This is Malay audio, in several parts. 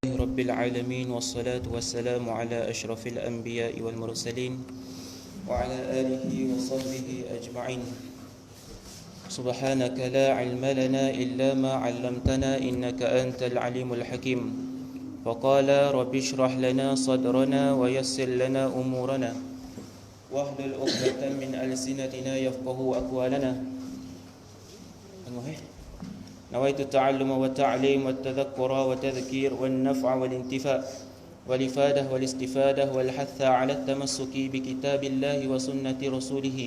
رب العالمين والصلاة والسلام على أشرف الأنبياء والمرسلين وعلى آله وصحبه أجمعين. سبحانك لا علم لنا إلا ما علمتنا إنك أنت العليم الحكيم. فقال رب اشرح لنا صدرنا ويسر لنا أمورنا واحلل عقدة من ألسنتنا يفقهوا أقوالنا. نويت التعلم والتعليم والتذكر والتذكير والنفع والانتفاع والإفادة والاستفادة والحث على التمسك بكتاب الله وسنة رسوله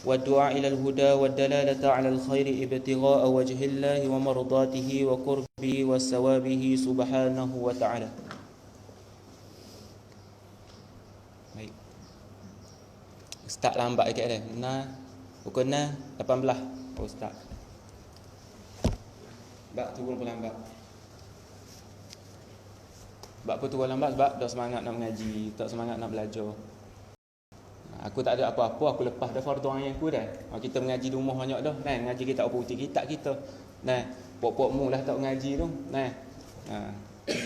والدعاء إلى الهدى والدلالة على الخير ابتغاء وجه الله ومرضاته وقربه وثوابه سبحانه وتعالى. Baik. Start lambat sikit dah. Pukul 18. Oh start. Bak turun lambat. Bak apa turun lambat? Sebab tak semangat nak mengaji, tak semangat nak belajar. Aku tak ada apa-apa, aku lepas dah fardu ain aku dah. Kita mengaji di rumah banyak dah. Nah, ngaji kita apa putih kitab kita. Nah, pok-pokmu lah tak mengaji tu. Nah.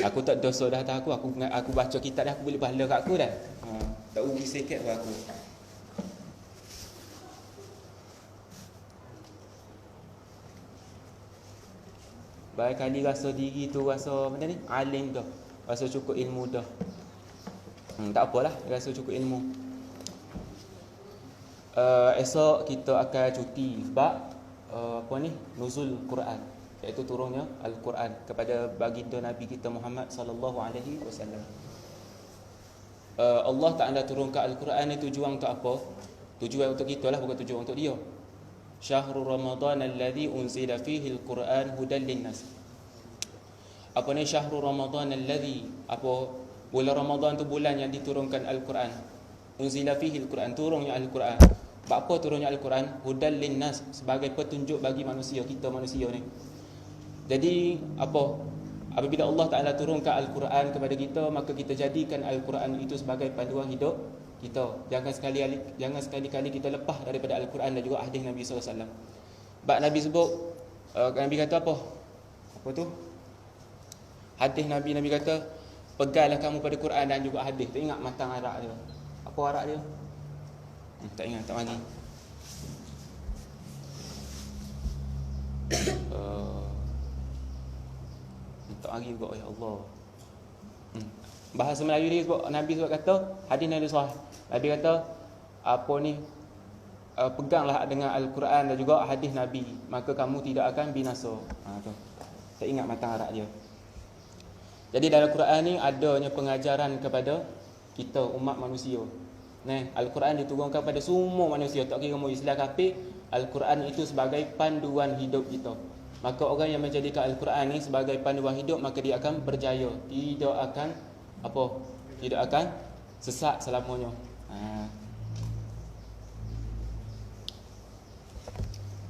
Aku tak dosa dah atas aku baca kitab dah, aku boleh pahala kat aku dah. Tak rugi sikit buat aku. Baik kali rasa diri tu rasa macam ni, alim dah. Rasa cukup ilmu dah. Tak apalah, rasa cukup ilmu. Esok kita akan cuti sebab nuzul Quran, iaitu turunnya Al-Quran kepada baginda Nabi kita Muhammad sallallahu alaihi wasallam. Allah Taala turunkan Al-Quran ni tujuan untuk apa? Tujuan untuk kita lah, bukan tujuan untuk dia. Syahrul Ramadan alladhi unzila fihi al-Quran hudan linnas. Apa ni syahrul Ramadan alladhi? Apa bulan Ramadan tu bulan yang diturunkan Al-Quran. Unzila fihi al-Quran, turunnya Al-Quran. Apa turunnya Al-Quran? Hudan linnas, sebagai petunjuk bagi manusia, kita manusia ni. Jadi apabila Allah Taala turunkan Al-Quran kepada kita, maka kita jadikan Al-Quran itu sebagai panduan hidup kita. Jangan sekali-kali kita lepas daripada Al-Quran dan juga hadis Nabi sallallahu alaihi wasallam. Bab Nabi sebut, Nabi kata apa? Apa tu? Hadis Nabi kata, peganglah kamu pada Quran dan juga hadis. Tak ingat matang arak dia. Apa arak dia? Tak ingat, tak mari. Tak mari juga, ya Allah. Bahasa Melayu dia sebut, Nabi sebut kata, hadis Nabi sahih. Nabi kata, peganglah dengan Al-Quran dan juga hadis Nabi, maka kamu tidak akan binasa. Tu. Tak ingat matang arak dia. Jadi dalam Quran ni adanya pengajaran kepada kita umat manusia. Al-Quran diturunkan pada semua manusia, tak kira mau Islam kafir. Al-Quran itu sebagai panduan hidup kita. Maka orang yang menjadikan Al-Quran ni sebagai panduan hidup, maka dia akan berjaya, tidak akan sesat selamanya.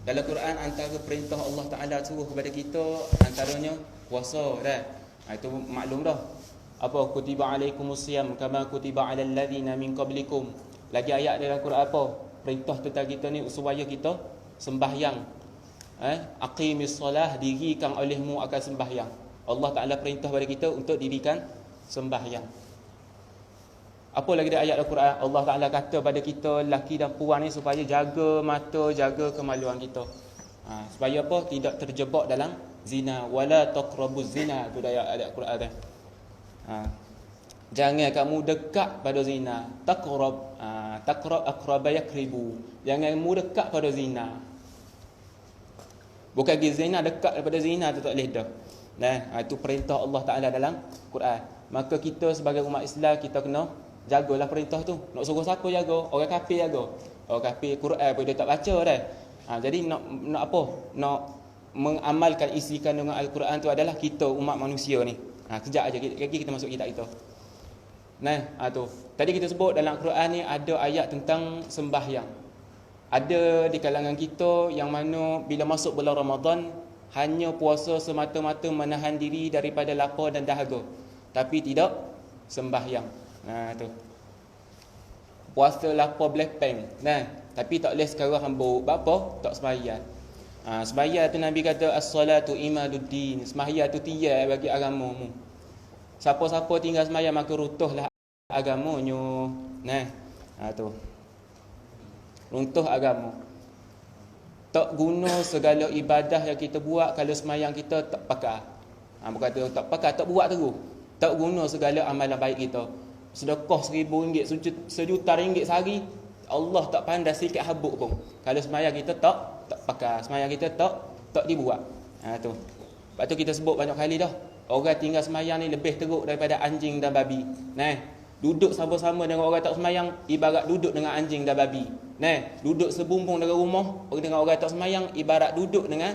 Dalam Quran antara perintah Allah Taala suruh kepada kita antaranya puasa dah. Itu maklum dah. Kutiba alaikumusiyam kama kutiba alal ladzina min qablikum. Lagi ayat dalam Quran perintah tentang kita ni supaya kita sembahyang. Aqimis solah, dirikan olehmu akan sembahyang. Allah Taala perintah kepada kita untuk dirikan sembahyang. Apa lagi dalam ayat Al-Quran? Allah Taala kata pada kita lelaki dan puan ni supaya jaga mata, jaga kemaluan kita. Supaya tidak terjebak dalam zina. Wala taqrabuz zina. Tu ayat Al-Quran dah. Jangan kamu dekat pada zina. Taqrab aqraba yakribu. Jangan kamu dekat pada zina. Bukan zina dekat daripada zina tu tak boleh dah. Itu perintah Allah Taala dalam Quran. Maka kita sebagai umat Islam, kita kena jagalah perintah tu. Nak suruh siapa jaga? Orang kafir jaga. Orang kafir Quran pun dia tak baca dah. Jadi nak mengamalkan isi kandungan Al-Quran tu adalah kita umat manusia ni. Kejap aja kita masuk kitab kita. Tu. Tadi kita sebut dalam Al-Quran ni ada ayat tentang sembahyang. Ada di kalangan kita yang mana bila masuk bulan Ramadan hanya puasa semata-mata menahan diri daripada lapar dan dahaga, tapi tidak sembahyang. Tu. Puasa lapar blackpink. Tapi tak boleh sekarang hambuk. Apa? Tak sembahyang. Sembahyang tu Nabi kata as-salatu imaduddin. Sembahyang tu tiada bagi agamamu. Siapa-siapa tinggal semayang maka runtuhlah agamanya. Nah, tu. Runtuh agama. Tak guna segala ibadah yang kita buat kalau semayang kita tak pakai. Berkata tak pakai, tak buat terus. Tak guna segala amalan baik kita. Sedekah RM1,000, sejuta ringgit sehari, Allah tak pandai sikit habuk pun. Kalau semayang kita tak pakai, semayang kita tak dibuat. Tu. Lepas tu kita sebut banyak kali dah. Orang tinggal semayang ni lebih teruk daripada anjing dan babi. Duduk sama-sama dengan orang tak semayang ibarat duduk dengan anjing dan babi. Duduk sebumbung dengan rumah dengan orang tak semayang ibarat duduk dengan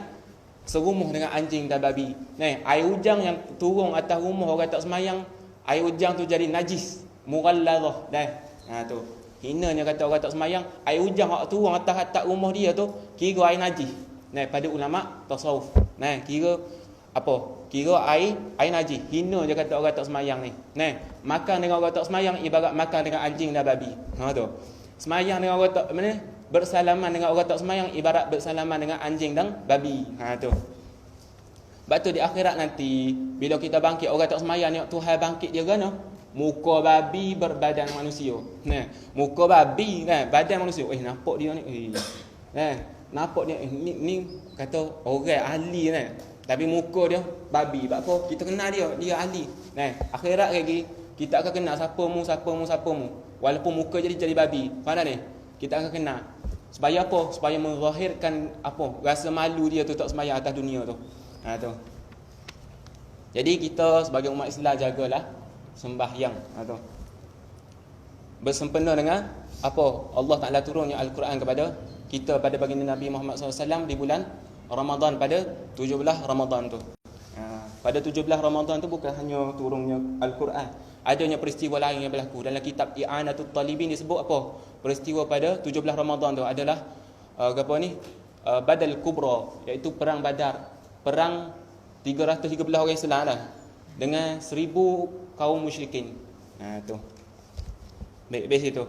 serumuh dengan anjing dan babi. Air hujan yang turun atas rumah orang tak semayang, air hujan tu jadi najis, mughalladhah. Tu. Hinanya kata orang tak semayang, air hujan hak turun atas atap rumah dia tu kira air najis. Pada ulama tasawuf. Kira apa? Kira air najis. Hina je kata orang tak semayang ni. Makan dengan orang tak semayang ibarat makan dengan anjing dan babi. Tu. Semayang dengan orang tak bersalaman dengan orang tak semayang ibarat bersalaman dengan anjing dan babi. Tu. Sebab tu di akhirat nanti bila kita bangkit orang tak semayang ni Tuhan bangkit dia gana muka babi berbadan manusia. Muka babi badan manusia. Nampak dia ni. Nampak dia ni kata orang ahli tapi muka dia babi. Sebab apa? Kita kenal dia ahli. Akhirat lagi kita akan kenal siapa mu. Walaupun muka jadi babi. Faham ni? Kita akan kenal. Supaya apa? Supaya menzahirkan rasa malu dia tu tak semayang atas dunia tu. Tu. Jadi kita sebagai umat Islam jagalah sembahyang. Tu. Bersempena dengan Allah Ta'ala turunnya Al-Quran kepada kita pada baginda Nabi Muhammad SAW di bulan Ramadan pada 17 Ramadan tu. Pada 17 Ramadan tu bukan hanya turunnya Al-Quran, adanya peristiwa lain yang berlaku. Dalam kitab I'anatul Talibin disebut apa? Peristiwa pada 17 Ramadan tu adalah Badal Kubra, iaitu perang Badar. Perang 313 orang Islam lah dengan 1000 kaum musyrikin. Tu. Baik situ.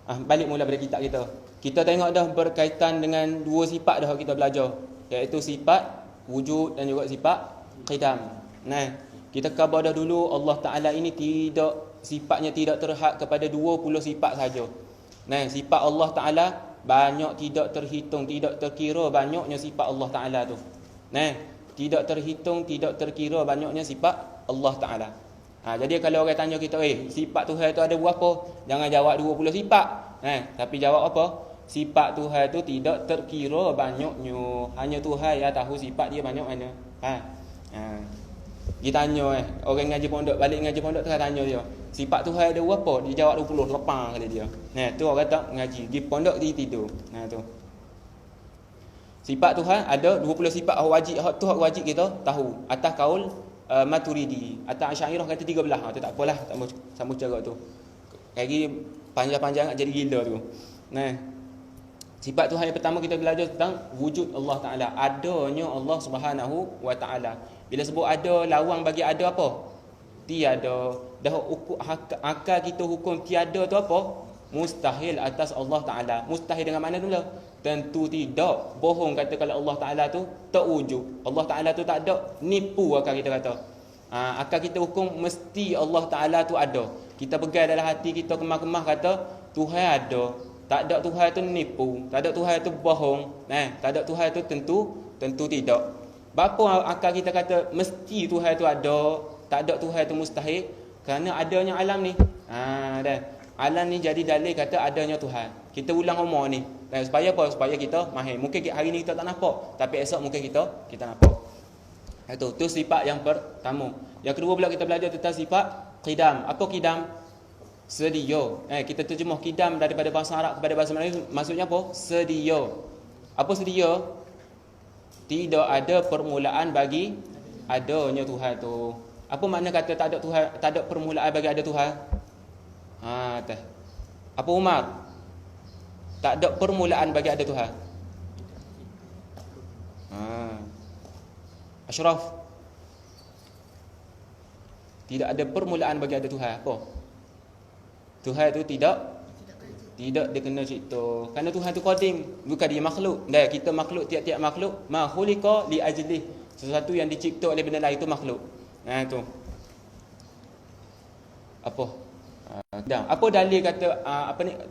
Balik mula pada kitab kita. Kita tengok dah berkaitan dengan dua sifat dah kita belajar, iaitu sifat wujud dan juga sifat qidam. Kita khabar dah dulu Allah Ta'ala ini sifatnya tidak terhad kepada 20 sifat saja. Sifat Allah Ta'ala banyak, tidak terhitung, tidak terkira banyaknya sifat Allah Ta'ala tu. Tidak terhitung, tidak terkira banyaknya sifat Allah Ta'ala. Jadi kalau orang tanya kita, sifat Tuhan tu ada berapa? Jangan jawab 20 sifat. Tapi jawab apa? Sifat Tuhan tu tidak terkira banyaknya. Hanya Tuhan yang tahu sifat dia banyak mana. Dia tanya orang ngaji pondok, balik ngaji pondok tu tanya dia, sifat Tuhan ada berapa? Dia jawab 20, lepang kali dia. Tu orang tak ngaji, di pondok dia tidur. Tu. Sifat Tuhan ada 20 sifat hak wajib kita tahu. Atas kaul Maturidi, atas Asy'ariyah kata 13. Tu tak apalah, tak mau sambung cara tu. Lagi panjang-panjang nak jadi gila tu. Sifat Tuhan yang pertama kita belajar tentang wujud Allah Ta'ala. Adanya Allah Subhanahu Wa Ta'ala. Bila sebut ada, lawang bagi ada apa? Tiada. Dah akal kita hukum tiada tu apa? Mustahil atas Allah Ta'ala. Mustahil dengan mana dulu? Tentu tidak. Bohong kata kalau Allah Ta'ala tu tak wujud. Allah Ta'ala tu tak ada. Nipu akal kita kata. Akal kita hukum mesti Allah Ta'ala tu ada. Kita pegang dalam hati kita kemah-kemah kata Tuhan ada. Tak ada Tuhan tu nipu. Tak ada Tuhan tu bohong. Tak ada Tuhan tu tentu tidak. Bapa akal kita kata mesti Tuhan tu ada, tak ada Tuhan tu mustahil kerana adanya alam ni. Dah. Alam ni jadi dalil kata adanya Tuhan. Kita ulang umur ni. Dan supaya apa? Supaya kita mahir. Mungkin hari ni kita tak nampak, tapi esok mungkin kita nampak. Itu sifat yang pertama. Yang kedua pula kita belajar tentang sifat qidam. Apa qidam? Sedia. Kita terjemah qidam daripada bahasa Arab kepada bahasa Melayu, maksudnya apa? Sedia. Apa sedia? Tidak ada permulaan bagi adanya Tuhan tu. Apa makna kata tak ada Tuhan, tak ada permulaan bagi ada Tuhan? Apa Umar? Tak ada permulaan bagi ada Tuhan. Ashraf. Tidak ada permulaan bagi ada Tuhan. Apa? Tuhan itu tidak dikena cipta. Kerana Tuhan itu qadim, bukan dia makhluk. Dan kita makhluk, tiap-tiap makhluk ma khuliqa li ajlih. Sesuatu yang dicipta oleh benda lain itu makhluk. Tu. apa? Kidam. Apa dalil kata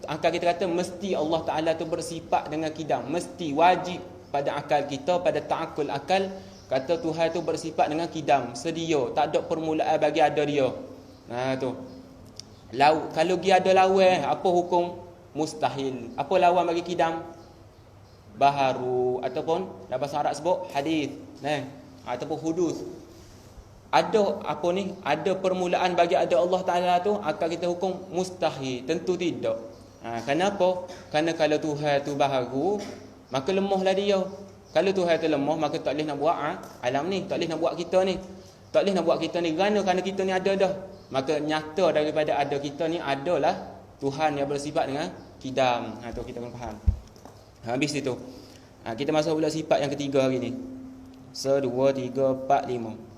akal kita kata mesti Allah Taala tu bersifat dengan kidam, mesti wajib pada akal kita, pada ta'akul akal kata Tuhan tu bersifat dengan kidam, sedia, tak ada permulaan bagi ada dia. Tu. Kalau dia ada lawan, apa hukum? Mustahil. Apa lawan bagi kidam? Baharu ataupun dalam bahasa Arab sebut hadis, ataupun hudus. Ada apa ni? Ada permulaan bagi ada Allah Taala tu, akal kita hukum mustahil, tentu tidak. Kenapa? Kerana kalau Tuhan tu baharu, maka lemahlah dia. Kalau Tuhan tu lemah, maka tak boleh nak buat alam ni, tak boleh nak buat kita ni. Tak boleh nak buat kita ni kerana kita ni ada dah. Maka nyata daripada ada kita ni adalah Tuhan yang bersifat dengan kidam. Tu kita kena faham. Habis itu. Kita masuk pula sifat yang ketiga hari ni. 1 2 3 4 5.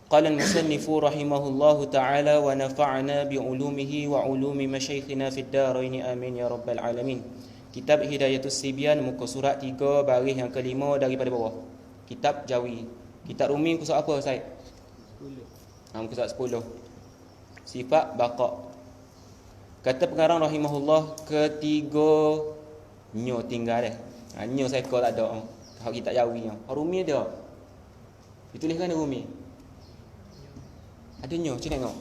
قال المصنف رحمه الله تعالى ونفعنا بعلومه وعلوم مشايخنا في الدارين آمين يا رب العالمين. Kitab Hidayatus Sibyan muka surat 3 baris yang kelima daripada bawah. Kitab Jawi. Kitab Rumi muka surat apa Said? 10. Muka surat 10. Sifat baqa. Kata pengarang rahimahullah, ketiga nyo tinggal nyo saya kau tak ada. Hak kitab Jawi. Rumi ada. Dituliskan Rumi. Ada nyo, cik tengok.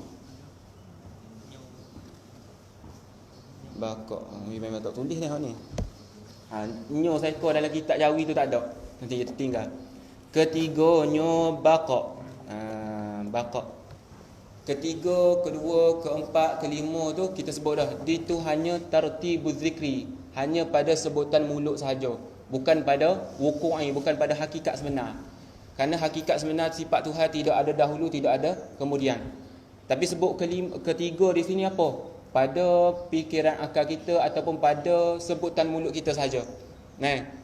Bakak. Memang tak tulis dah ni. Nyo saya kau dalam kitab Jawi tu tak ada. Nanti dia tertinggal. Ketiga nyo bakak. Bakak. Ketiga, kedua, keempat, kelima tu kita sebut dah. Itu hanya tartibuz zikri. Hanya pada sebutan mulut sahaja. Bukan pada wuku'i, bukan pada hakikat sebenar. Kerana hakikat sebenar sifat Tuhan tidak ada dahulu, tidak ada kemudian. Tapi sebut ketiga di sini apa? Pada fikiran akal kita ataupun pada sebutan mulut kita saja.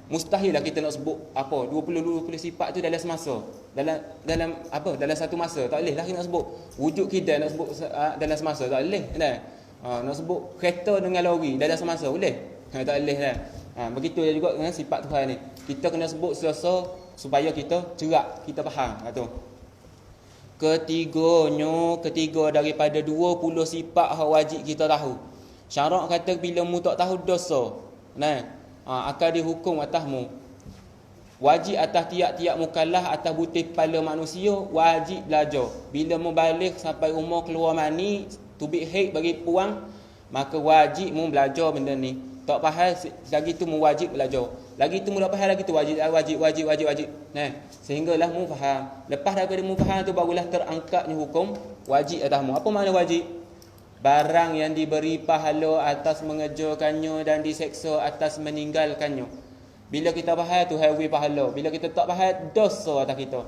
Mustahil lah kita nak sebut apa 20 sifat tu dalam semasa. Dalam apa? Dalam satu masa. Tak boleh lah kita nak sebut wujud kita nak sebut dalam semasa. Tak boleh. Nak sebut kereta dengan lori dalam semasa boleh? Tak boleh lah. Begitu juga dengan sifat Tuhan ni. Kita kena sebut sesuatu supaya kita cerak, kita faham. Ketiga daripada 20 sifat yang wajib kita tahu. Syarak kata bila mu tak tahu dosa, akan dihukum atasmu. Wajib atas tiap-tiap mukallaf, atas butir kepala manusia, wajib belajar. Bila mu balik sampai umur keluar mani, tubik haid bagi puang, maka wajib mu belajar benda ni. Tak faham lagi tu mu wajib belajar. Lagi tu mu tak faham lagi tu wajib. Sehinggalah mu faham. Lepas daripada mu faham tu barulah terangkatnya hukum wajib atasmu. Apa makna wajib? Barang yang diberi pahala atas mengerjakannya dan diseksa atas meninggalkannya. Bila kita faham tu hawi pahala. Bila kita tak faham dosa atas kita.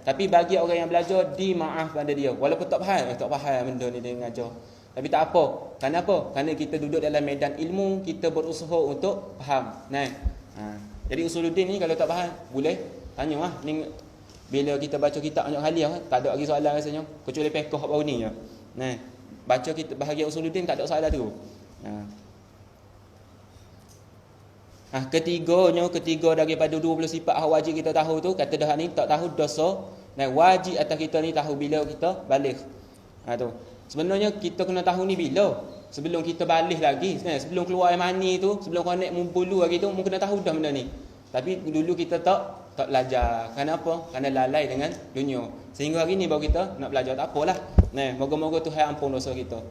Tapi bagi orang yang belajar dimaaf pada dia. Walaupun tak faham benda ni dia mengajar. Tapi tak apa. Kerana apa? Kerana kita duduk dalam medan ilmu, kita berusaha untuk faham. Jadi usuluddin ni kalau tak faham, boleh tanya lah. Ni bila kita baca kitab banyak kali tak ada lagi soalan rasanya. Kecuali pekoh baru ni je. Baca kita bahagian usuluddin tak ada soalan tu. Ketiga daripada 20 sifat yang wajib kita tahu tu, kata dah ni tak tahu dosa. Wajib atas kita ni tahu bila kita balik. Tu. Sebenarnya kita kena tahu ni bila? Sebelum kita balik lagi, sebelum keluar air mani tu, sebelum konek bulu lagi tu, mungkin kena tahu dah benda ni. Tapi dulu kita tak belajar. Kenapa? Kerana lalai dengan dunia. Sehingga hari ni baru kita nak belajar. Tak apalah. Moga-moga Tuhan ampun dosa kita.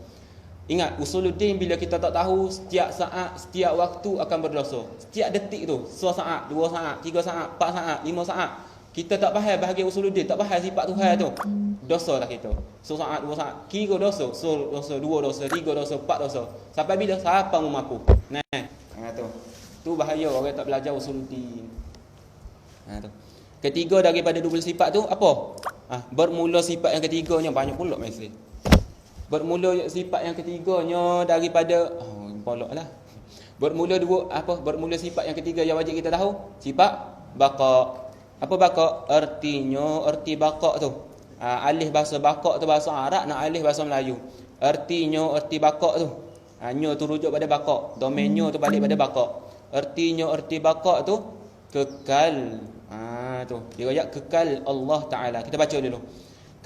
Ingat, usuluddin bila kita tak tahu, setiap saat, setiap waktu akan berdosa. Setiap detik tu, 1 saat, 2 saat, 3 saat, 4 saat, 5 saat. Kita tak faham bahagian usuluddin, tak faham sifat Tuhan tu. Dosa lah kita. 1 saat, 2 saat, kira dosa. 1 dosa, 2 dosa, 3 dosa, 4 dosa. Sampai bila? Siapa mu mampu? Tu bahaya orang tak belajar usuluddin. Tu. Ketiga daripada 20 sifat tu apa? Bermula sifat yang ketiganya banyak pula mesej. Bermula sifat yang ketiganya daripada poloklah. Bermula sifat yang ketiga yang wajib kita tahu, sifat baqa. Apa baqa? Erti baqa tu. Alih bahasa baqa tu bahasa Arab, nak alih bahasa Melayu. Erti baqa tu. Nyo tu rujuk pada baqa. Domainnya tu balik pada baqa. Erti baqa tu kekal. Tu. Dia ayat kekal Allah Taala. Kita baca dulu.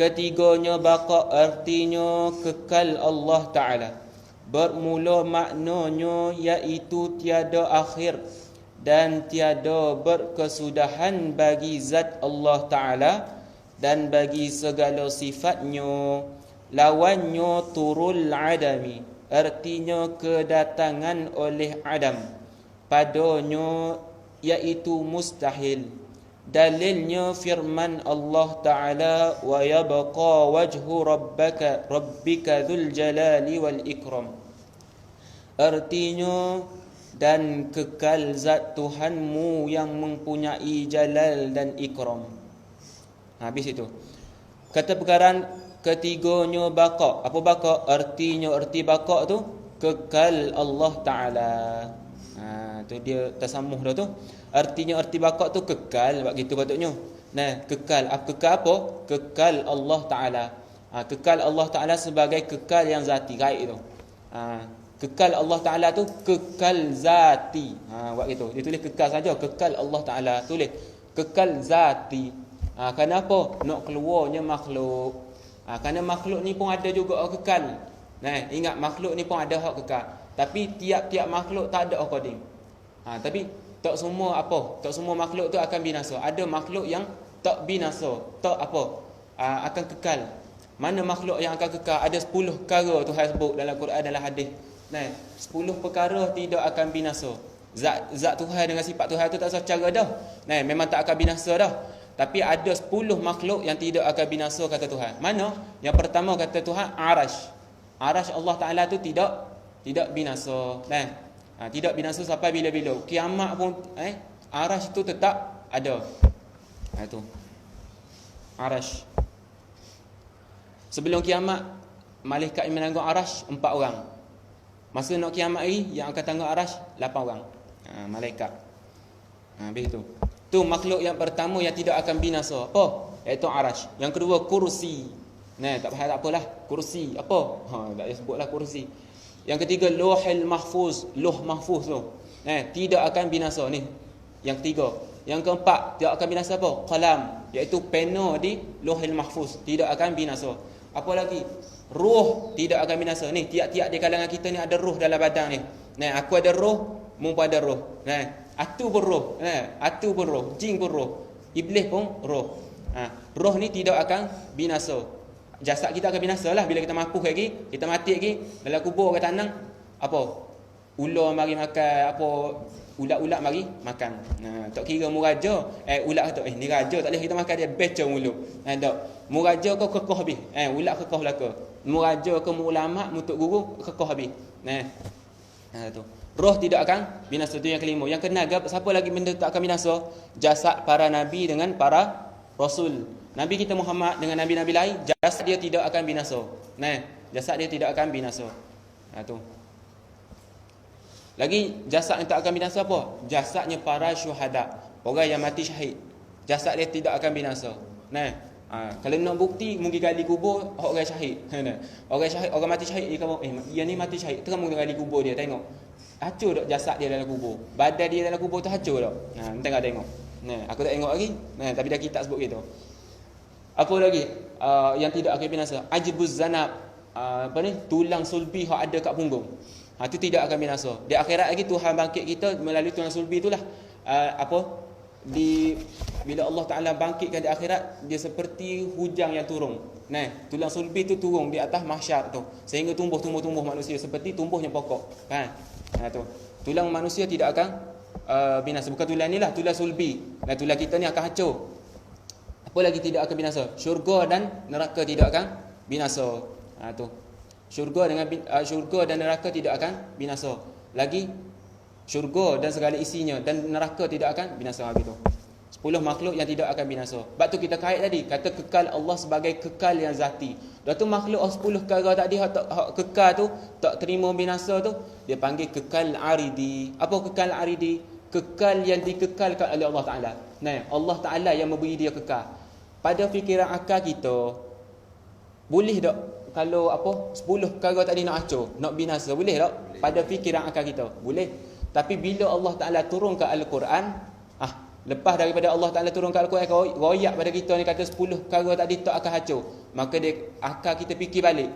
ketiganya baqa artinya kekal Allah Ta'ala. Bermula maknanya iaitu tiada akhir dan tiada berkesudahan bagi zat Allah Ta'ala dan bagi segala sifatnya. Lawannya turul adami, artinya kedatangan oleh adam, padanya iaitu mustahil. Dalilnya firman Allah Ta'ala, wa yabqa wajhu rabbika dzul jalali wal ikram, artinya dan kekal zat Tuhanmu yang mempunyai jalal dan ikram. Habis itu kata perkataan ketiganya baqa. Apa baqa? Artinya, arti baqa tu kekal Allah Ta'ala. Tu dia tersamuh dah tu. Artinya arti baqa tu kekal, buat gitu patutnya. Nah, kekal. Kekal apa? Kekal Allah Ta'ala. Kekal Allah Ta'ala sebagai kekal yang zati, gaib tu. Kekal Allah Ta'ala tu kekal zati. Buat gitu. Dia tulis kekal saja, kekal Allah Ta'ala. Tulis kekal zati. Kenapa? Nak keluarnya makhluk. Kerana makhluk ni pun ada juga hak kekal. Nah, ingat makhluk ni pun ada hak kekal. Tapi tiap-tiap makhluk tak ada qadim. Tapi tak semua apa? Tak semua makhluk tu akan binasa. Ada makhluk yang tak binasa, tak apa? Akan kekal. Mana makhluk yang akan kekal? Ada 10 perkara Tuhan sebut dalam Quran, dalam hadis. Nah, 10 perkara tidak akan binasa. Zat Tuhan dengan sifat Tuhan tu tak secara dah. Nah, memang tak akan binasa dah. Tapi ada 10 makhluk yang tidak akan binasa kata Tuhan. Mana? Yang pertama kata Tuhan, Arash. Arash Allah Ta'ala tu tidak binasa. Tidak binasa sampai bila-bila. Kiamat pun Arash tu tetap ada. Itu Arash. Sebelum kiamat, malaikat yang menanggung Arash 4 orang. Masa nak kiamat hari, yang akan tanggung Arash 8 orang. Malaikat. Habis tu. Tu makhluk yang pertama yang tidak akan binasa. Apa? Iaitu Arash. Yang kedua kursi. Nah, tak apalah. Kursi. Apa? Tak payah sebutlah kursi. Yang ketiga Lauhul Mahfuz. Lauh Mahfuz tu. Tidak akan binasa ni. Yang ketiga. Yang keempat, tidak akan binasa apa? Qalam. Iaitu pena di Lauhul Mahfuz. Tidak akan binasa. Apa lagi? Ruh tidak akan binasa. Ni tiap-tiap di kalangan kita ni ada ruh dalam badan ni. Aku ada ruh, mu pun ada ruh. Atu pun roh, atu pun roh, jin pun roh, iblis pun roh. Roh ni tidak akan binasa. Jasad kita akan binasa lah bila kita mapuh lagi, kita mati lagi, dalam kubur kata tanang apa? Ular mari makan, apa ulat-ulat mari makan. Tak kira mu raja, ulat kata ni raja tak boleh kita makan dia, becah mulut. Tak. Mu raja kau kekoh habis. Ulat kekoh belaka. Mu raja ke mu ulama, mu tok guru kekoh habis. Tu. Roh tidak akan binasa. Itu yang kelima. Yang keenam, siapa lagi benda tak akan binasa? Jasad para nabi dengan para rasul. Nabi kita Muhammad dengan nabi-nabi lain, jasad dia tidak akan binasa. Jasad dia tidak akan binasa. Tu. Lagi jasad yang tak akan binasa apa? Jasadnya para syuhada, orang yang mati syahid. Jasad dia tidak akan binasa. Kalau nak bukti, mungkin gali kubur orang syahid. Orang syahid, orang mati syahid, dia kata, dia ni mati syahid. Terus mungkin gali kubur dia, tengok. Hancur tak jasad dia dalam kubur. Badan dia dalam kubur tu hancur tak? Tengok tengok. Aku tak tengok lagi. Tapi dah kitab sebut gitu. Apa lagi? Yang tidak akan binasa. Ajbuz zanab. Tulang sulbi yang ada kat punggung. Itu tidak akan binasa. Di akhirat lagi Tuhan bangkit kita melalui tulang sulbi itulah. Bila Allah Ta'ala bangkitkan di akhirat, dia seperti hujang yang turun. Tulang sulbi tu turun di atas mahsyar tu, sehingga tumbuh manusia seperti tumbuhnya pokok. Tu. Tulang manusia tidak akan binasa. Bukan tulang ni lah, tulang sulbi. Tulang kita ni akan hancur. Apa lagi tidak akan binasa? Syurga dan neraka tidak akan binasa. Tu. Syurga dan neraka tidak akan binasa. Lagi syurga dan segala isinya dan neraka tidak akan binasa. Begitu. 10 makhluk yang tidak akan binasa. Sebab tu kita kait tadi, kata kekal Allah sebagai kekal yang zati. Dah tu makhluk 10 perkara tadi hak kekal tu, tak terima binasa tu, dia panggil kekal aridi. Apa kekal aridi? Kekal yang dikekalkan oleh Allah Ta'ala. Allah Ta'ala yang memberi dia kekal. Pada fikiran akal kita, boleh tak kalau 10 perkara tadi nak hancur, nak binasa, boleh tak? Pada fikiran akal kita, boleh. Tapi bila Allah Ta'ala turunkan Al-Quran, Lepas daripada Allah Ta'ala turunkan Al-Quran, royak pada kita ni kata 10 perkara tadi tak akan hancur. Maka akal kita fikir balik.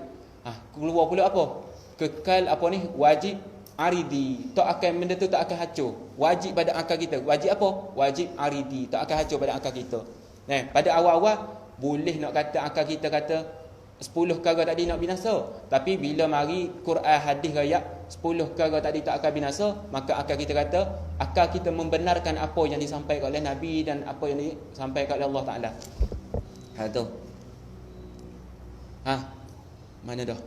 Keluar pula apa? Kekal apa ni? Wajib aridi. Tak akan, benda tu tak akan hancur. Wajib pada akal kita. Wajib apa? Wajib aridi. Tak akan hancur pada akal kita. Pada awal-awal, boleh nak kata akal kita kata 10 perkara tadi nak binasa. Tapi bila mari Quran hadis rakyat 10 perkara tadi tak akan binasa, maka akal kita kata, akal kita membenarkan apa yang disampaikan oleh Nabi dan apa yang disampaikan oleh Allah Ta'ala. Tu. Mana dah?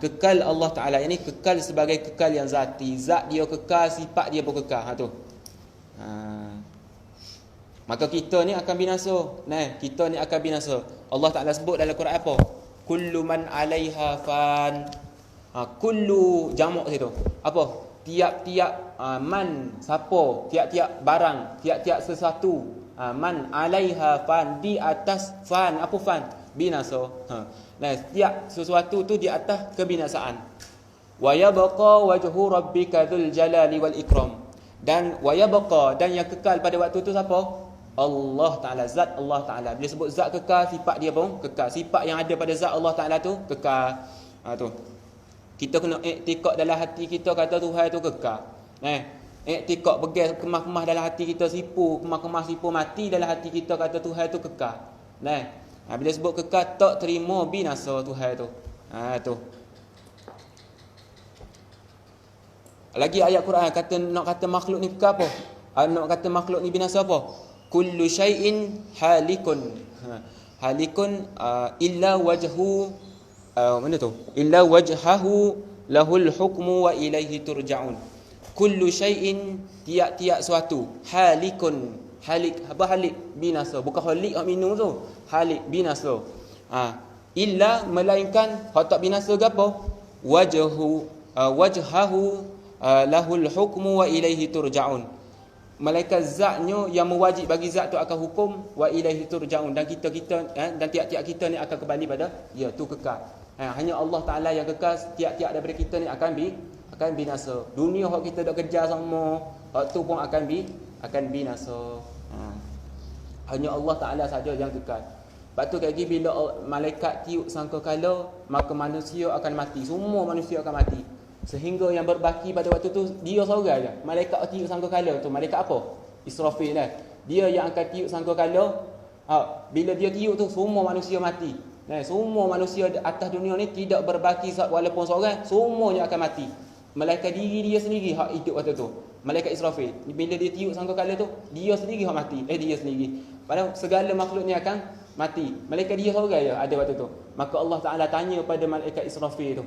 Kekal Allah Ta'ala. Ini kekal sebagai kekal yang zati. Zat dia kekal, sifat dia pun kekal. Tu. Maka kita ni akan binasa. Kita ni akan binasa. Allah Ta'ala sebut dalam Quran apa? Kullu man 'alaiha fan. Kullu jamak situ. Apa? Tiap-tiap man, siapa? Tiap-tiap barang, tiap-tiap sesuatu. Man 'alaiha fan, di atas fan. Apa fan? Binasa. Setiap sesuatu tu di atas kebinasaan. Wa yabqa wajhu rabbika dzul jalali wal ikram. Dan wa yabqa, dan yang kekal pada waktu tu siapa? Allah Ta'ala, zat Allah Ta'ala. Bila sebut zat kekal, sifat dia pun kekal. Sifat yang ada pada zat Allah Ta'ala tu kekal. Tu. Kita kena iktikad dalam hati kita kata Tuhan tu kekal. Iktikad begas kemah-kemah dalam hati kita, sipu kemah-kemah sipu mati dalam hati kita kata Tuhan tu kekal. Bila sebut kekal, tak terima binasa Tuhan tu. Tu. Lagi ayat Quran kata, nak kata makhluk ni kekal apa? Nak kata makhluk ni binasa apa? Kullu syai'in halikun. Halikun illa wajhu, mana tu? Illa wajhahu lahul hukmu wa ilaihi turja'un. Kullu syai'in, tiap-tiap suatu, halikun. Halik, apa halik? Binasa. Bukan halik hak minum tu. Halik, binasa. Illa, melainkan hak tak binasa ke apa? Wajhahu lahul hukmu wa ilaihi turja'un. Malaikat zatnya yang mewajib bagi zat tu akan hukum, wa ilaihi turja'un, dan kita dan tiap-tiap kita ni akan kembali pada dia tu kekal. Hanya Allah Ta'ala yang kekal. Tiap-tiap daripada kita ni akan binasa. Dunia hak kita dak kejar sama, hak tu pun akan binasa. Hanya Allah Ta'ala saja yang kekal. Lepas tu lagi bila malaikat tiup sangkakala, maka manusia akan mati. Semua manusia akan mati. Sehingga yang berbaki pada waktu tu dia seorang je. Malaikat tiup sangkakala tu, malaikat apa? Israfil lah. Dia yang akan tiup sangkakala. Bila dia tiup tu semua manusia mati. Semua manusia atas dunia ni tidak berbaki walaupun seorang, semuanya akan mati. Malaikat diri dia sendiri hak hidup waktu tu. Malaikat Israfil bila dia tiup sangkakala tu, dia sendiri hak mati. Dia sendiri. Padahal segala makhluk ni akan mati. Malaikat dia seorang je ada waktu tu. Maka Allah Ta'ala tanya pada malaikat Israfil tu.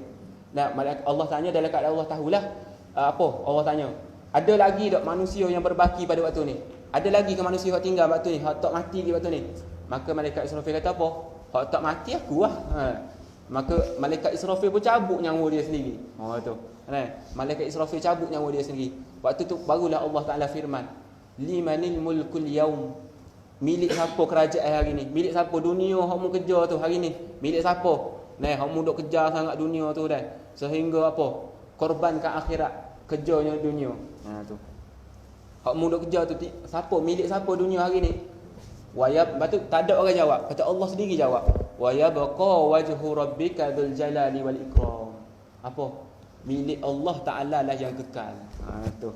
Allah tanya dalam keadaan Allah tahulah. Apa? Allah tanya, ada lagi tak manusia yang berbaki pada waktu ni? Ada lagi ke manusia yang tinggal waktu ni, hak tak mati di waktu ni? Maka malaikat Israfil kata apa? Hak tak mati aku lah. Maka malaikat Israfil pun cabut nyawa dia sendiri. Tu. Malaikat Israfil cabut nyawa dia sendiri. Waktu tu barulah Allah Ta'ala firman, limanil mulkul yaum. Milik siapa kerajaan hari ni? Milik siapa dunia hak mu kerja tu hari ni? Milik siapa? Hak mu duk kejar sangat dunia tu dah. Sehingga apa? Korbankan akhirat, kerjanya dunia. Tu. Hak mu duk kejar tu siapa? Milik siapa dunia hari ni? Lepas tu tak ada orang jawab. Kata Allah sendiri jawab. Wa yabqa wajhu rabbika dzul jalali wal ikram. Apa? Milik Allah Ta'ala lah yang kekal. Tu.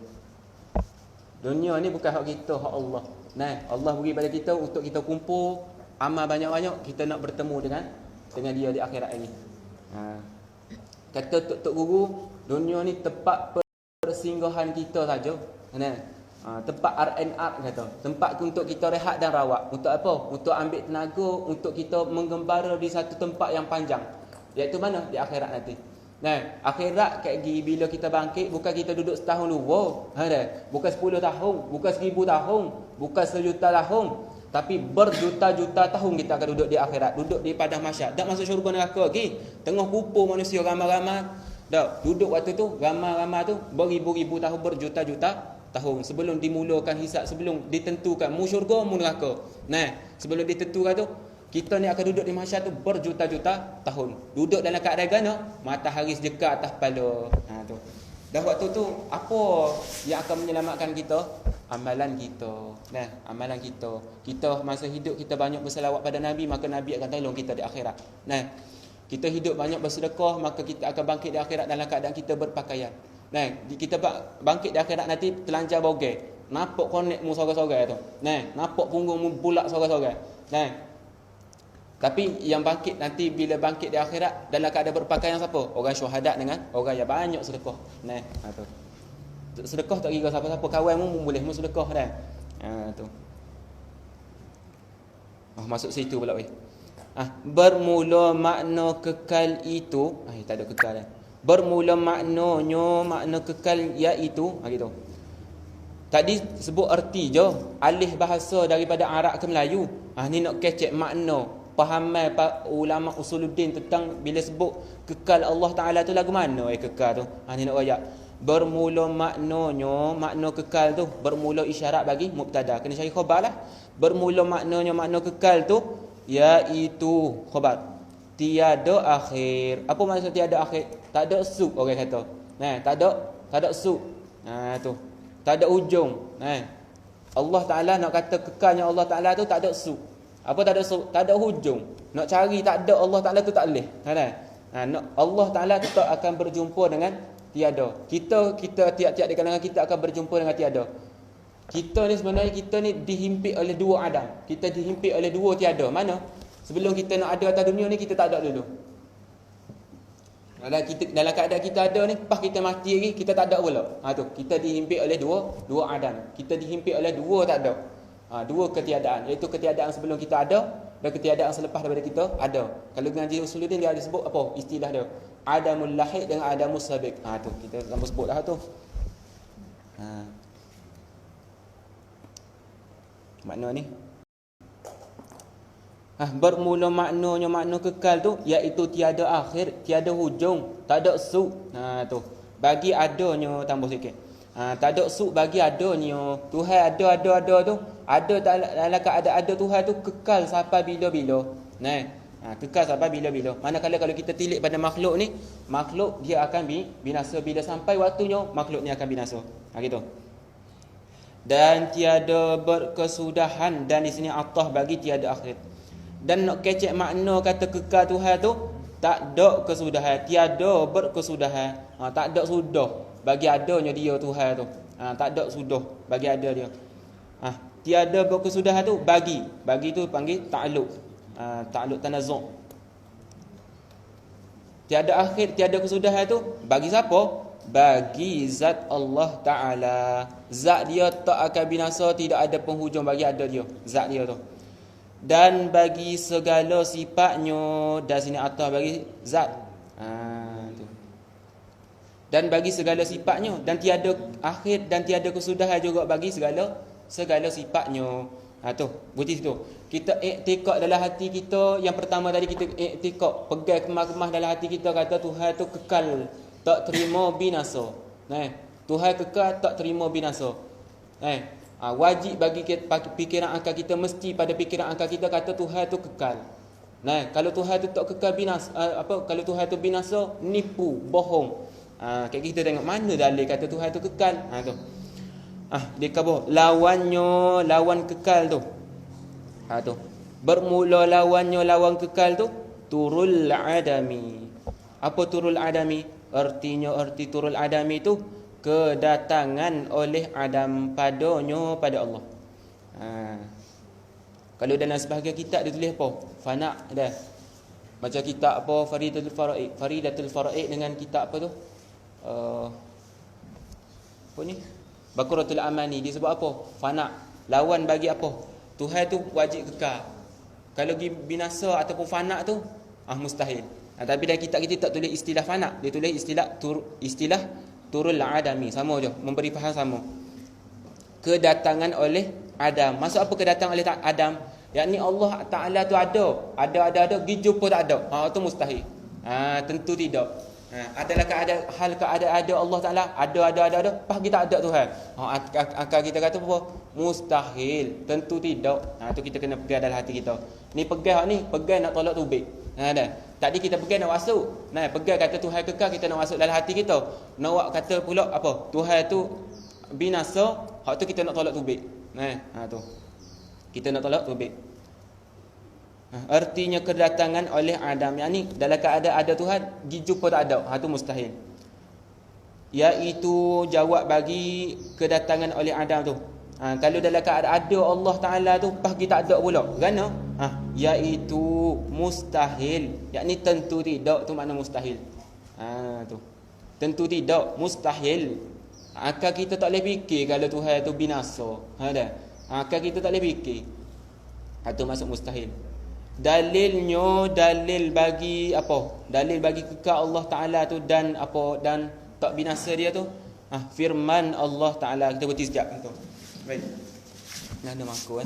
Dunia ni bukan hak kita, hak Allah. Allah beri pada kita untuk kita kumpul amal banyak-banyak, kita nak bertemu dengan dia di akhirat ini. Kata Tok Guru, dunia ni tempat persinggahan kita saja. Tempat R&R kata. Tempat untuk kita rehat dan rawat. Untuk apa? Untuk ambil tenaga, untuk kita menggembara di satu tempat yang panjang. Iaitu mana? Di akhirat nanti. Akhirat kayak gini bila kita bangkit, bukan kita duduk setahun dua. Bukan 10 tahun, bukan 1000 tahun, bukan 1,000,000 tahun. Tapi berjuta-juta tahun kita akan duduk di akhirat, duduk di padang mahsyar. Tak masuk syurga neraka lagi. Tengah kumpul manusia ramai-ramai. Dah duduk waktu tu ramai-ramai tu beribu-ribu tahun, berjuta-juta tahun sebelum dimulakan hisab, sebelum ditentukan mu syurga mu neraka. Sebelum ditentukan tu kita ni akan duduk di mahsyar tu berjuta-juta tahun. Duduk dalam keadaan gana? Matahari sedekat atas kepala. Tu. Dah waktu tu apa yang akan menyelamatkan kita? amalan kita. Nah, amalan kita. Kita masa hidup kita banyak berselawat pada Nabi, maka Nabi akan tolong kita di akhirat. Nah, kita hidup banyak bersedekah, maka kita akan bangkit di akhirat dalam keadaan kita berpakaian. Nah, kita bangkit di akhirat nanti telanjang bogel. Nampak konek mu sorang-sorang tu. Nah, nampak punggung mu bulat sorang-sorang. Nah, tapi yang bangkit nanti bila bangkit di akhirat dalam keadaan berpakaian siapa? Orang syuhada dengan orang yang banyak sedekah. Nah, tu. Sedekah tak kira siapa-siapa, kawan mu boleh mu sedekah dah. Tu. Masuk situ pula weh. Bermula makna kekal itu, tak ada kekal dah. Bermula maknanya makna kekal iaitu, gitu. Tadi sebut erti je, alih bahasa daripada Arab ke Melayu. Ni nak kecek makna, pahaman ulama usuluddin tentang bila sebut kekal Allah Taala tu lagu mana kekal tu. Ni nak royak. Bermula maknanya, makna kekal tu bermula isyarat bagi mubtada. Kena cari khabar lah. Bermula maknanya makna kekal tu iaitu khabar. Tiada akhir. Apa maksud tiada akhir? Tak ada sub orang kata. Tak ada sub. Tu. Tak ada hujung. Allah Taala nak kata kekalnya Allah Taala tu tak ada sub. Apa tak ada sub? Tak ada hujung. Nak cari tak ada Allah Taala tu tak boleh. Allah Taala tetap akan berjumpa dengan tiada. Kita tiap-tiap di kalangan kita akan berjumpa dengan tiada. Kita ni sebenarnya dihimpit oleh dua adam. Kita dihimpit oleh dua tiada. Mana? Sebelum kita nak ada atas dunia ni kita tak ada dulu. Dalam keadaan kita ada ni, pas kita mati lagi kita tak ada pula. Tu kita dihimpit oleh dua adam. Kita dihimpit oleh dua tak ada. Dua ketiadaan, iaitu ketiadaan sebelum kita ada dan ketiadaan selepas daripada kita ada. Kalau ngaji usuluddin dia ada sebut apa istilah dia? Adamul lahid dengan adamus sabiq. Tu kita sama sebut dah tu. Makna ni bermula maknanya makna kekal tu iaitu tiada akhir, tiada hujung, tak ada su. Tu. Bagi adanya tambah sikit. Tak ada su bagi adanya. Tuhan ada tu. Ada dalam keadaan ada Tuhan tu kekal sampai bila-bila. Kekal sampai bila-bila. Manakala kalau kita tilik pada makhluk ni, makhluk dia akan binasa bila sampai waktunya, makhluk ni akan binasa. Gitu. Dan tiada berkesudahan, dan di sini atah bagi tiada akhir. Dan nak kecek makna kata kekal Tuhan tu tak ada kesudahan, tiada berkesudahan. Tak ada sudah bagi adanya dia Tuhan tu. Tak ada sudah bagi ada dia. Tiada berkesudahan tu bagi tu panggil ta'alluq. Ta'alluq tanazzu'. Tiada akhir, tiada kesudahan tu bagi siapa? Bagi zat Allah Taala. Zat dia tak akan binasa, tidak ada penghujung bagi ada dia, zat dia tu. Dan bagi segala sifatnya, dan sini atas bagi zat. Tu. Dan bagi segala sifatnya, dan tiada akhir dan tiada kesudahan juga bagi segala sifatnya. Tu, bukti situ. Kita iktikad dalam hati kita, yang pertama tadi kita iktikad, pegang kemah-kemah dalam hati kita kata Tuhan tu kekal, tak terima binasa. Tuhan kekal, tak terima binasa. Wajib bagi fikiran akal kita, mesti pada fikiran akal kita kata Tuhan tu kekal. Kalau Tuhan tu tak kekal binasa, kalau Tuhan tu binasa, nipu, bohong. Kayak kita tengok mana dalil kata Tuhan tu kekal. Tu. Dia kata lawannya, lawan kekal tu. Tu. Bermula lawannya, lawan kekal tu turul adami. Apa turul adami? Erti turul adami tu kedatangan oleh Adam pada Allah. Kalau dalam sebahagian kitab dia tulis apa? Fana dah. Macam kitab apa Faridatul Faraid dengan kitab apa tu? Apa ni? Baqaratul Amani, dia sebut apa? Fana. Lawan bagi apa? Tuhan tu wajib kekal. Kalau binasa ataupun fana tu mustahil. Tapi dalam kitab kita tak tulis istilah fana, dia tulis istilah turul adami, sama je, memberi faham sama. Kedatangan oleh Adam. Maksud apa kedatangan oleh Adam? Yakni Allah Taala tu ada, pergi jumpa tak ada. Tu mustahil. Tentu tidak. Adalah keadaan ada Allah Taala, ada, pas kita ada Tuhan. Akal kita kata apa? Mustahil, tentu tidak. Tu kita kena pegang dalam hati kita. Ni pegang nak tolak tubik. Tadi kita pegang nak masuk. Pegang kata Tuhan kekal, kita nak masuk dalam hati kita. Nak kata pula apa? Tuhan tu binasa, Hak tu kita nak tolak tubik. Tu. Kita nak tolak tubik. Artinya kedatangan oleh Adam, yakni dalam keadaan ada Tuhan, pergi jumpa tak ada. Tu mustahil. Iaitu jawab bagi kedatangan oleh Adam tu. Kalau dalam keadaan ada Allah Taala tu, pas kita tak ada pula. Kerana iaitu mustahil. Yakni tentu tidak tu makna mustahil. Tu. Tentu tidak, mustahil. Akal kita tak boleh fikir kalau Tuhan tu binasa. Akal kita tak boleh fikir. Itu masuk mustahil. Dalilnya dalil bagi apa? Dalil bagi kekal Allah Taala tu dan apa, dan tak binasa dia tu. Firman Allah Taala. Kita berhenti sekejap tu. Baik. Nak ada mangkuk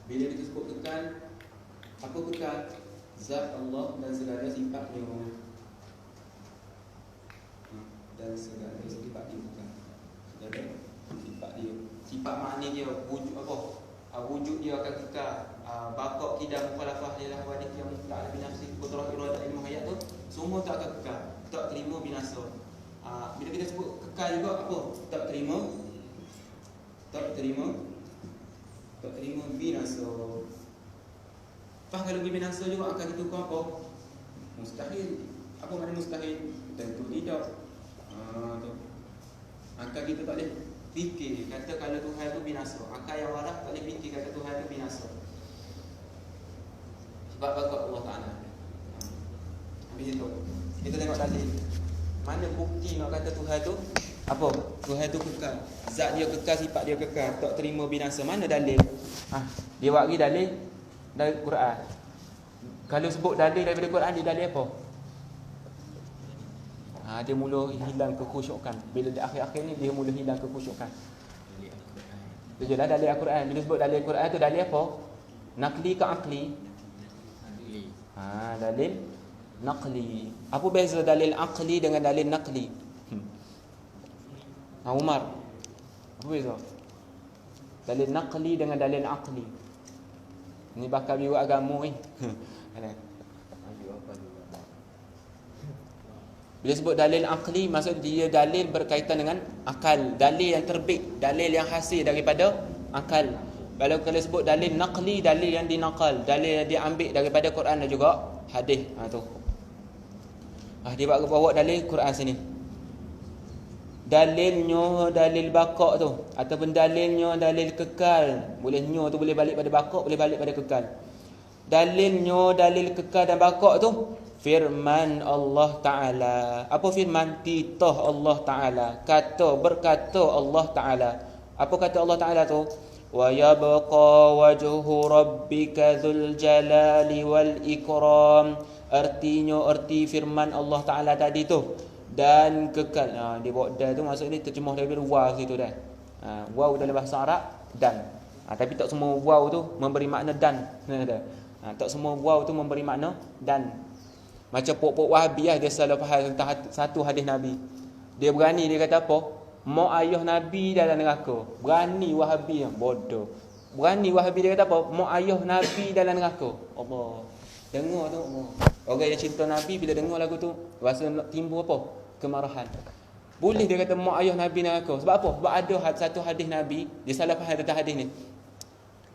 Bila kita sebut kekal, apa kekal? Zat Allah dan segala sifatnya. Dan segala sifat dia kekal. Segala sifat dia. Sifat makna dia, wujud apa? Wujud dia akan kekal. Baqaq, qidam, mukhalafah, lilah, wadih, yang tak lebih nafsi, qudrah, iradah, ilmu, hayat tu semua tak akan kekal. Tak terima binasa. Bila kita sebut kekal juga apa? Tak terima binasa. Pas kalau binasa juga akan itu apa? Mustahil. Apa makna mustahil? Tentu tidak. Tu. Akal kita tak boleh fikir kata kalau Tuhan itu binasa. Akal yang waras tak boleh fikir kata Tuhan itu binasa. Sebab baqaq Allah Taala. Habis itu kita tengok dalil. Mana bukti nak kata Tuhan tu apa? Tuhan tu kekal. Zat dia kekal, sifat dia kekal, tak terima binasa. Mana dalil? Dia bagi dalil dari Quran. Kalau sebut dalil daripada Quran, dia dalil apa? Dia mula hilang kekhusyukan. Bila di akhir-akhir ni dia mula hilang kekhusyukan. Itu jelas dalil Al-Quran. Bila sebut dalil Quran tu dalil apa? Naqli ke akli? Dalil naqli. Apa beza dalil akli dengan dalil naqli? Umar, apa beza? Dalil naqli dengan dalil akli. Ini bakal biru agama ni. Bila sebut dalil akli, maksud dia dalil berkaitan dengan akal. Dalil yang terbit, dalil yang hasil daripada akal. Kalau sebut dalil naqli, dalil yang dinaqal, dalil yang diambil daripada Quran dan juga hadis. Tu. Dia bawa dalil Quran sini. Dalilnya dalil baqaq tu, ataupun dalilnya dalil kekal. Boleh nyo tu boleh balik pada baqaq, boleh balik pada kekal. Dalilnya dalil kekal dan baqaq tu firman Allah Taala. Apa firman? Titah Allah Taala. Berkata Allah Taala. Apa kata Allah Taala tu? Wa yabqa wajhu rabbika dzul jalali wal ikram. Artinya arti firman Allah Taala tadi tu, dan kekal. Dia bawa dan tu maksud ni terjemah daripada waw situ dah. Waw dalam bahasa Arab dan. Tapi tak semua waw tu memberi makna dan. Tak semua waw tu memberi makna dan. Macam pok-pok Wahabi dia salah faham tentang satu hadis Nabi. Dia berani, dia kata apa? Mak ayah Nabi dalam neraka. Berani Wahabi yang bodoh. Berani Wahabi dia kata apa? Mak ayah Nabi dalam neraka. Allah. Dengar tu. Orang yang cinta Nabi bila dengar lagu tu rasa timbul apa? Kemarahan. Boleh dia kata mak ayah Nabi neraka. Sebab apa? Sebab ada satu hadis Nabi, dia salah faham tentang hadis ni.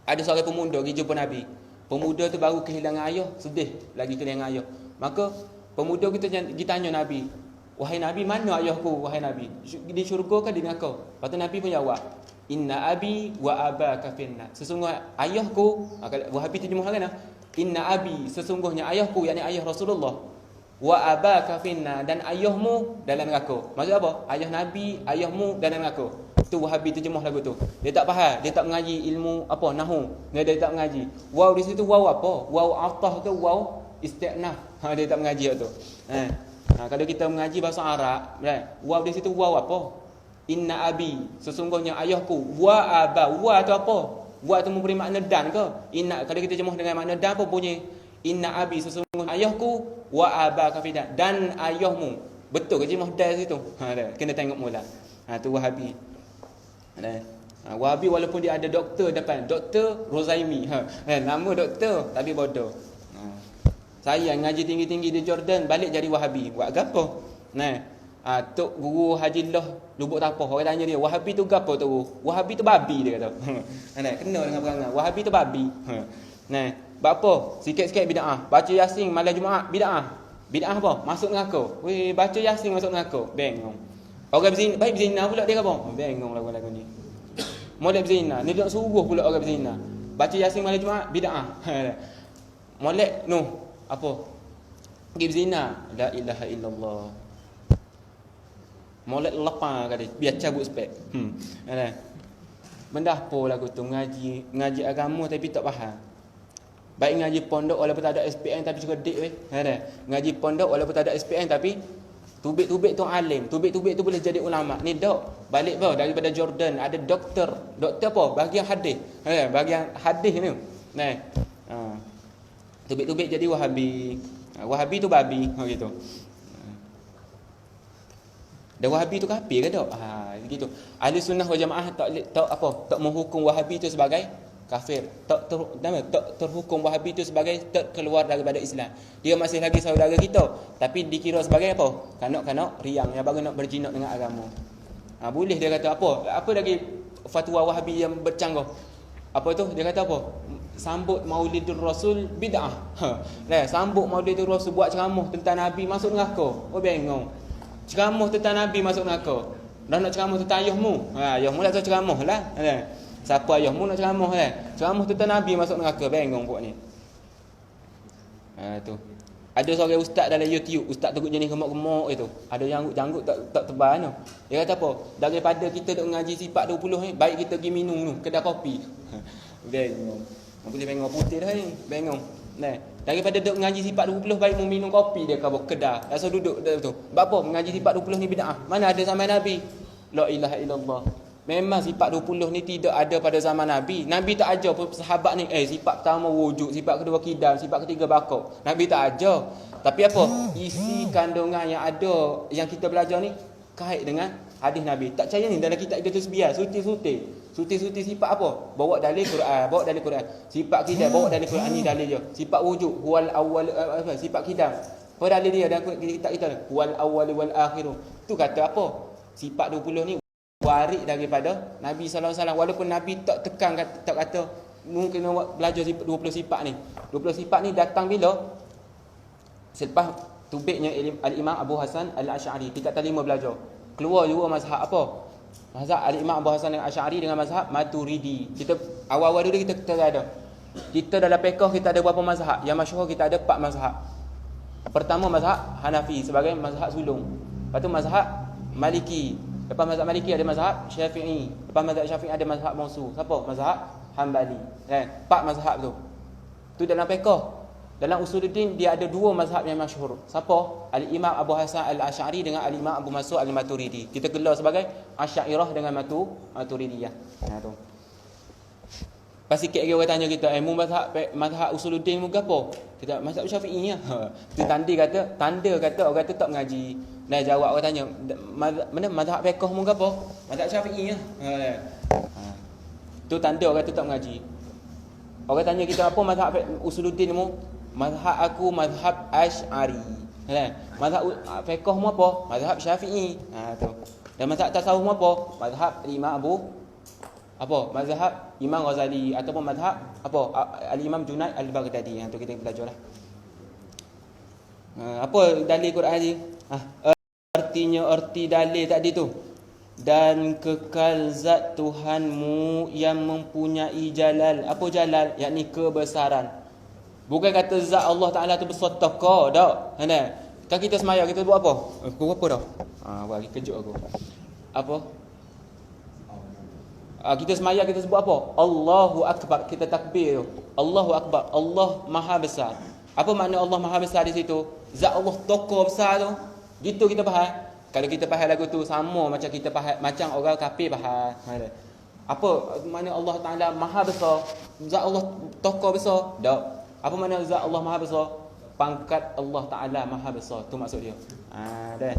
Ada seorang pemuda pergi jumpa Nabi. Pemuda tu baru kehilangan ayah, sedih lagi kehilangan ayah. Maka pemuda kita ditanya Nabi, wahai Nabi, mana ayahku wahai Nabi? Di syurga ke di neraka? Lepas tu Nabi pun jawab, inna abi wa abaka finnar. Sesungguhnya ayahku, Wahabi terjemah kan? Inna abi, sesungguhnya ayahku, yakni ayah Rasulullah, wa abaka finnar, dan ayahmu dalam neraka. Maksud apa? Ayah Nabi, ayahmu dalam neraka. Itu Wahabi terjemah lagu tu. Dia tak faham, dia tak mengaji ilmu apa nahwu. Dia tak mengaji. Waw di situ waw apa? Waw atah ke waw istiqnaf. Dia tak mengaji tu. Kalau kita mengaji bahasa Arab, waw di situ waw apa? Inna abi, sesungguhnya ayahku. Wa aba, wa tu apa? Wa tu memberi makna dan ke? Inna, kalau kita terjemah dengan makna dan apa bunyi? Inna abi, sesungguhnya ayahku, wa abaka fidan, dan ayahmu. Betul ke Jimah Dal situ? Kena tengok mula. Tu Wahabi. Wahabi walaupun dia ada doktor depan, Doktor Rozaimi. Nama doktor tapi bodoh. Saya ngaji tinggi-tinggi di Jordan, balik jadi Wahabi. Buat gapo? Tok Guru Haji Loh Lubuk Tapah, orang tanya dia, Wahabi tu gapo tu? Wahabi tu babi, dia kata. Kena dengan perangai. Wahabi tu babi. Buat apa? Sikit-sikit bid'ah. Baca Yasin malam Jumaat, bid'ah. Bid'ah apa? Masuk neraka. Weh, baca Yasin masuk neraka. Bengong. Orang berzina, baik berzina pula dia apa? Bengong lagu-lagu ni. Molek berzina, ni dia suruh pula orang berzina. Baca Yasin malam Jumaat, bid'ah. Molek apa? Pergi berzina. La ilaha illallah. Molek lapar kata, biar cabut spek. Benda apa lagu tu? Ngaji agama tapi tak faham. Baik ngaji pondok walaupun tak ada SPM tapi juga dik weh. Ngaji pondok walaupun tak ada SPM tapi tubik-tubik tu alim, tubik-tubik tu boleh jadi ulama. Ni dok balik bau daripada Jordan, ada doktor. Doktor apa? Bahagian hadis. Bahagian hadis ni. Tubik-tubik jadi Wahabi. Wahabi tu babi gitu. Dan Wahabi tu kafir ke tak? Gitu. Ahli sunnah wal jamaah tak menghukum Wahabi tu sebagai kafir. Tak terhukum Wahabi itu sebagai keluar daripada Islam. Dia masih lagi saudara kita, tapi dikira sebagai apa? Kanak-kanak riang yang baru nak berjinak dengan agama. Boleh dia kata apa? Apa lagi fatwa Wahabi yang bercanggah? Apa tu? Dia kata apa? Sambut Maulidur Rasul bid'ah. Sambut Maulidur Rasul, buat ceramah tentang Nabi masuk neraka. Bengong. Ceramah tentang Nabi masuk neraka. Dah nak ceramah tentang ayahmu. Ayahmu lah tu ceramah lah. Siapa ayahmu nak ceramah Ceramah tentang Nabi masuk neraka. Bengong buat ni. Tu. Ada seorang ustaz dalam YouTube, ustaz teruk jenis gemuk-gemuk itu. Ada janggut tak tebal tu. Dia kata apa? Daripada kita duk ngaji sifat 20 ni, baik kita pergi minum tu kedai kopi. Bengong. Boleh bengong putih dah ni. Bengong. Daripada duk ngaji sifat 20, baik mu minum kopi dia ke kedai. Asal duduk tu. Sebab apa? Mengaji sifat 20 ni bid'ah. Mana ada zaman Nabi? La ilaha illallah. Memang sifat 20 ni tidak ada pada zaman Nabi. Nabi tak ajar sahabat ni, sifat pertama wujud, sifat kedua kidam, sifat ketiga bakar. Nabi tak ajar. Tapi apa? Isi kandungan yang ada, yang kita belajar ni, kait dengan hadis Nabi. Tak percaya ni dalam kitab kita biar, suti sifat apa? Bawa dalil Quran. Sifat kidam, bawa dalil Quran ni dalil dia. Sifat wujud, huwal awwal, sifat kidam. Apa dalil dia dalam kitab kita? Huwal awwal wal akhir. Tu kata apa? Sifat 20 ni waris daripada Nabi sallallahu alaihi wasallam. Walaupun Nabi tak tekan tak kata mungkin belajar 20 sifat ni. 20 sifat ni datang bila? Selepas tubiknya Al-Imam Abu Hasan Al-Asy'ari tingkat 5 belajar. Keluar juga mazhab apa? Mazhab Al-Imam Abu Hasan Al-Asy'ari dengan mazhab Maturidi. Kita awal-awal dulu kita ada. Kita dalam fiqh kita ada berapa mazhab? Yang masyhur kita ada 4 mazhab. Pertama mazhab Hanafi sebagai mazhab sulung. Lepas tu mazhab Maliki. Lepas mazhab Maliki ada mazhab Syafi'i. Lepas mazhab Syafi'i ada mazhab Mausu. Siapa? Mazhab Hanbali. 4 mazhab tu. Tu dalam fiqh. Dalam Usuluddin dia ada 2 mazhab yang masyhur. Siapa? Al-Imam Abu Hasan Al-Asy'ari dengan Al-Imam Abu Mansur Al-Maturidi. Kita gelar sebagai Asy'ariyah dengan Maturidiyah. Tu. Pas sikit lagi orang tanya kita, mu mazhab Usuluddin mu gapo? Kita mazhab Syafi'i. Tu tanda kata orang tu tak mengaji. Jawab orang tanya, mana mazhab fiqh mu gapo? Mazhab Syafi'i. Tu tanda orang tu tak mengaji. Orang tanya kita apa mazhab Usuluddin mu? Mazhab aku mazhab Asy'ari. Mazhab fiqh mu apa? Mazhab Syafi'i. Tu. Dan mazhab tasawuf mu apa? Mazhab Imam mazhab Imam Ghazali ataupun mazhab Al-Imam Junaid Al-Baghdadi. Yang tu kita belajarlah. Apa dalil Quran ni? Arti dalil tadi tu. Dan kekal zat Tuhanmu yang mempunyai jalal. Apa jalal? Yakni kebesaran. Bukan kata zat Allah Ta'ala tu besar tak. Kan kita semaya kita buat apa? Aku buat apa dah? Bagi kejut aku. Apa? Kita semaya kita sebut apa? Allahu Akbar. Kita takbir. Allahu Akbar. Allah Maha Besar. Apa makna Allah Maha Besar di situ? Zat Allah tokoh besar tu. Gitu kita faham. Kalau kita faham lagu tu sama macam kita faham macam orang kafir faham. Apa makna Allah Taala Maha Besar? Zat Allah tokoh besar? Tak. Apa makna zat Allah Maha Besar? Pangkat Allah Taala Maha Besar, tu maksud dia. Dah.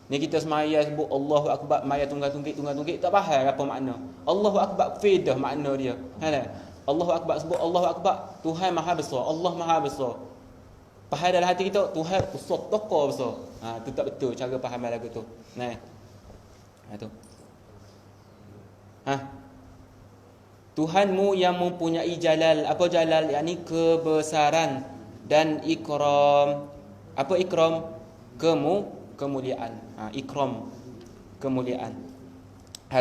Ni kita semaya sebut Allahu Akbar, maya tunggal-tunggik tak faham apa makna. Allahu Akbar fidah makna dia. Dah. Allahu Akbar sebut Allahu Akbar, Tuhan Maha Besar, Allah Maha Besar. Faham dalam hati kita Tuhan besar, tokoh besar. Tu tak betul cara faham lagu tu. Nah. Tu. Tuhanmu yang mempunyai jalal. Apa jalal? Yakni kebesaran dan ikram. Apa ikram? Kemuliaan. Ikram, kemuliaan.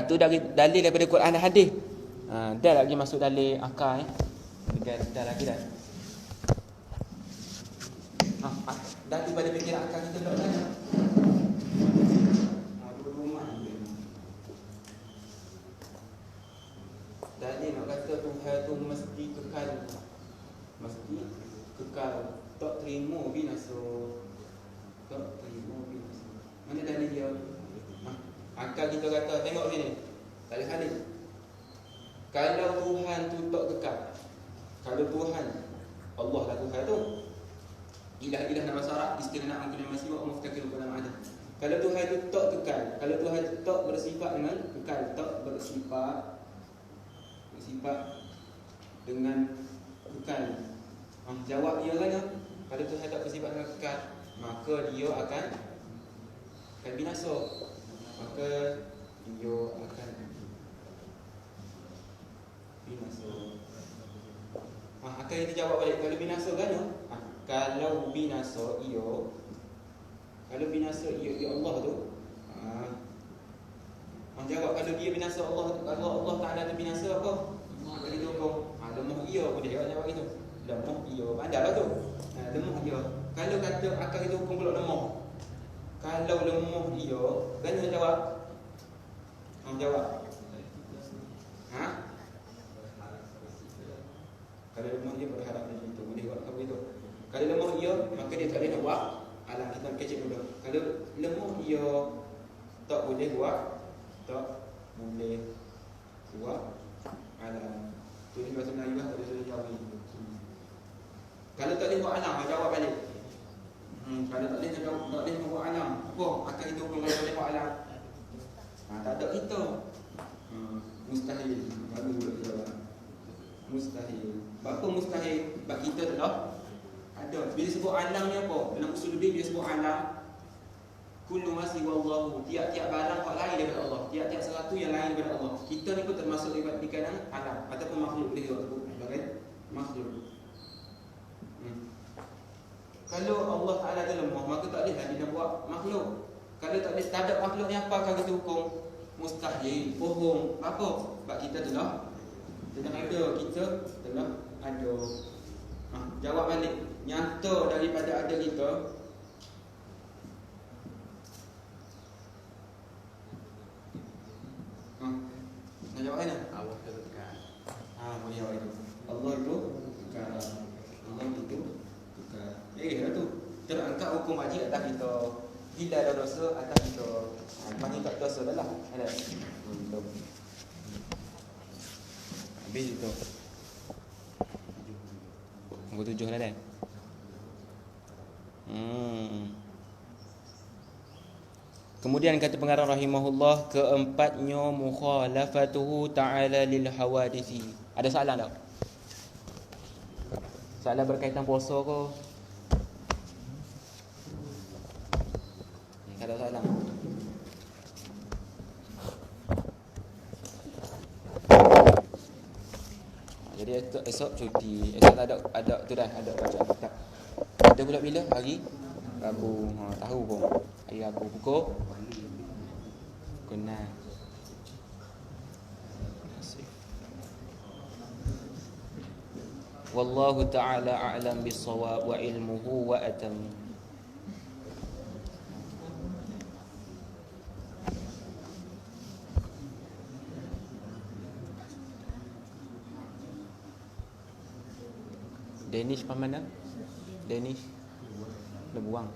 Tu dari dalil daripada Quran dan hadis. Dah lagi masuk dalil akal dah lagi dah. Dah daripada fikiran akal kita tak ada. Dalil nak kata Tuhan tu mesti kekal. Mesti kekal. Tak terima binasa. Tak terima binasa. Mana dalil dia? Akal kita kata, tengok sini. Dalil hadis. Kalau Tuhan tu tak kekal, kalau Tuhan, Allah lah Tuhan tu, ilah nama syarat, istighna'an kulli ma siwa muftakir kulli ma ada. Kalau Tuhan tu tak kekal, kalau Tuhan tu tak bersifat dengan kekal, tak bersifat dengan kekal. Jawab dia kan, kalau Tuhan tak bersifat dengan kekal, maka dia akan binasa. Maka dia akan binasa. Akan kita jawab balik, kalau binasa kan? Kalau binasa ia Allah tu. Jawab kalau dia binasa Allah, kalau Allah Taala tu binasa apa? Kalau dia kau lemah ia boleh jawab gitu. Lemah ia pandailah tu. Lemah ia. Kalau kata akal itu hukum pula lemah. Kalau lemah ia, kan jawab. Jawab. Kalau lemah dia berharap macam itu, boleh buat apa itu. Kalau lemah ia, maka dia tak boleh nak buat alam. Kita kecil dulu. Kalau lemah ia tak boleh buat alam. Tu ni bahasa Melayu lah, tak boleh jawab ni. Kalau tak boleh buat alam, jawab balik. Kalau tak boleh buat alam, apa akan itu kalau tak boleh buat alam? Tak ada kita. Mustahil. Baru boleh jawab. Mustahil. Apa mustahil? Sebab kita tak ada. Bila sebut alam ni apa? Dalam usuluddin dia sebut alam kullu ma siwallahu, tiap-tiap barang hak lain daripada Allah, tiap-tiap sesuatu yang lain daripada Allah. Kita ni pun termasuk di kalangan alam ataupun makhluk, boleh juga sebut sebagai makhluk. Kalau Allah Taala tu lemah, maka tak boleh dia nak buat makhluk. Kalau tak boleh, tak ada makhluk ni apa akan kita hukum? Mustahil, bohong. Apa? Sebab kita telah ada, kita telah ada. Jawab balik. Nyata daripada ada kita. Nak jawab mana? Allah itu kekal. Boleh jawab itu. Allah itu kekal. Allah itu kekal. Dah tu. Terangkat hukum wajib atas kita. Bila ada dosa atas kita. Lepas ni tak dosa dah lah. Ada. Habis itu. Nombor 7 dah dah. Kemudian kata pengarang rahimahullah, keempatnya mukhalafatuhu ta'ala lil hawadisi. Ada soalan tak? Soalan berkaitan puasa ke? Tak ada soalan. Jadi esok cuti. Esok ada tu dah, ada baca kitab. Ada pula bila? Hari Rabu. Tahu pun. Hari Rabu pukul 6. Wallahu ta'ala a'lam bis-shawab wa ilmuhu wa atam. Danish mana? Danish Lebuang.